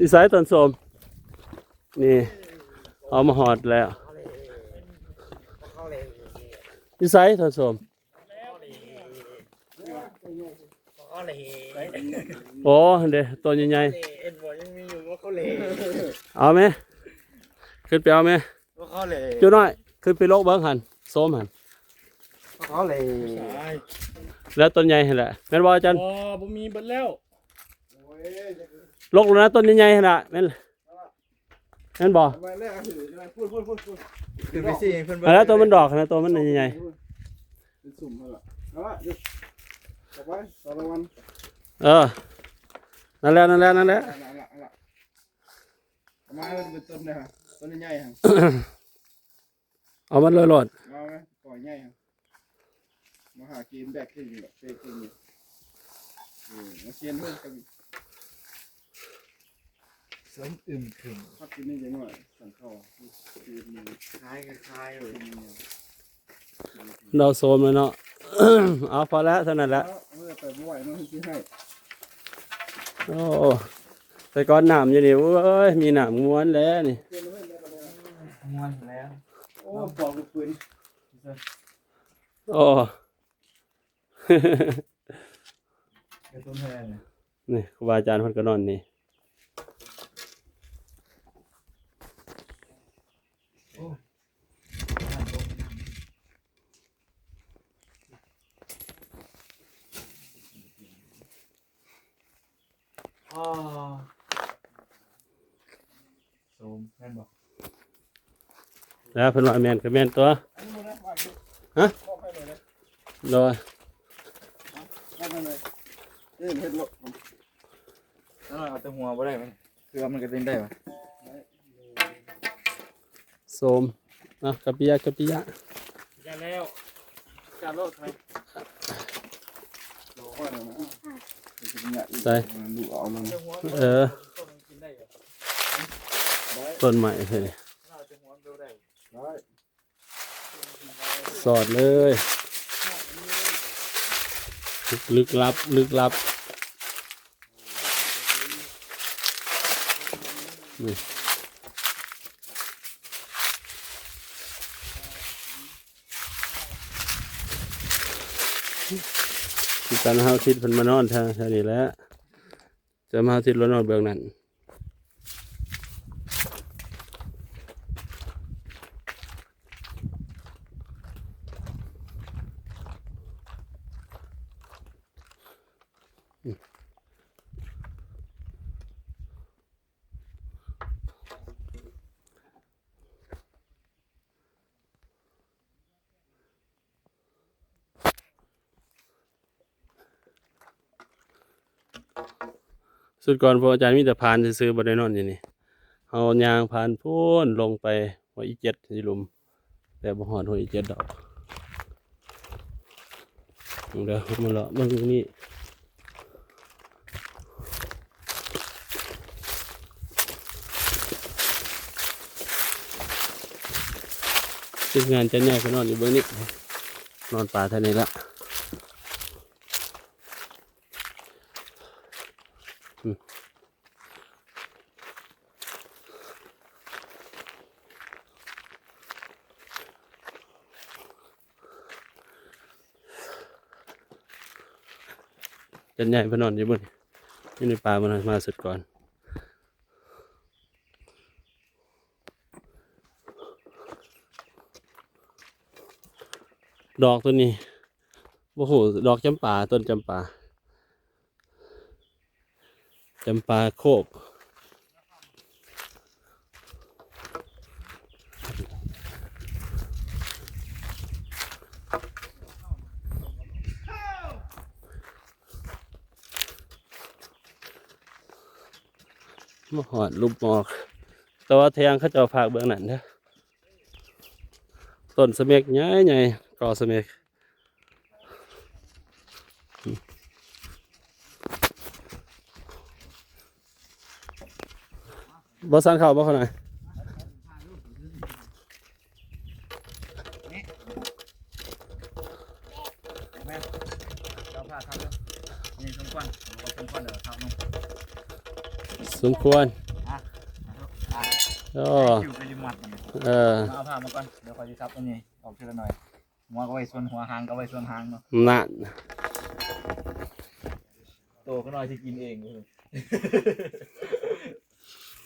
ที่สายต้นส้มนี่เอามาหอดแล้วที่สายต้นส้มโอ้เดี๋ยวตัวใหญ่ๆเอาไหมขึ้นไปเอาไหมจุดน้อยขึ้นไปโลกเบิ้งหันส้มหันแล้วต้นใหญ่เห็นแหละแม่นบ่อาจารย์ อ๋อผมมีเบิดแล้ว โลกแล้วนะต้นใหญ่ๆเห็นแหละแม่นบ่ขึ้นไปสิเพิ่น แล้วตัวมันดอกนะตัวมันใหญ่ เป็นสุ่มเท่าไหร่เอาละจับไว้สารวัน ๆนั่นแหละ เอาละเอามาเป็นต้นเลยฮะต้นใหญ่ฮะ เอามันเลยโลด เอาไหมก่อยใหญ่ฮะมาหากินแบกขึ้นอยู่แบบเป๊กขึ้นอยู่มาเชียนเพื่อนกันสมอึมครึมพักกินนี่ยังหน่อยสั่งข้าวกินมือคล้ายเลย เราโซมเลยเนาะ เอาพอแล้วเท่านั้นแหละ เมื่อไปบ่อยน้องที่ให้ โอ้แต่ก่อนหนามอยู่นี่เว้ยมีหนามม้วนแล้วนี่ ม้วนแล้วโอ้ปอกลูกปืน โอ้ กระตุ้นแทน นี่ครูบาอาจารย์เพิ่นก็นอนนี่ อ๋อโซมแม่นบอก แล้วเพิ่นว่าแม่นก็แม่นตัวฮะโดย เอาไปเลยเฮ็ดลบเอาแต่หัวบ่ได้มั้ยคือมันก็เต้นได้ปะ โซมนะกะปิยะ จะแล้วจะโลดไหม ใส่ ดูเอามัน กินได้เหรอ ต้นใหม่เฮ้ย เราจะหัวดูได้ ได้ สอดเลยลึกลับนี่ที่การเฮาทิศเพิ่นมานอนทางแถวนี้แหล้วจะมาเฮาทิศแล้วนอนเบื้องนั้นสุดก่อนพออาจารย์มีแต่พานซื้อๆบ่ได้นอนอยู่นี่เอายางพานพูนลงไปหัวอีเจ็ดที่ลุมแต่บ่ฮอดหัวอีเจ็ดดอกเดี๋ยวมาเลาะเบิ่งตรงนี้ทีมงานจะแน่ก็นอนอยู่เบื้องนี้นอนป่าเท่านี้ละจะใหญ่ไปนอนอยู่บนนี่ในป่ามันมาสุดก่อนดอกตัวนี้โอ้โหดอกจำปาต้นจำปาโคกมาหอดรูปหมอกแต่ว่าแทงเขาจะฝากเบื้องนั้นนะต้นสะเม็กใหญ่กอสะเม็กบ่สั่งข้าวบ่เขาหน่อย เราพาทำนี่สมควรเดี๋ยวครับน้อง สมควร โอ้ อยู่ไปริมมัดมัน เออ เอาผ้ามาก่อนเดี๋ยวคอยจะซับอันนี้ออกทีละหน่อยหัวก็ไว้ส่วนหัวหางก็ไว้ส่วนหางเนาะ นั่น โตก็น้อยที่กินเองเลย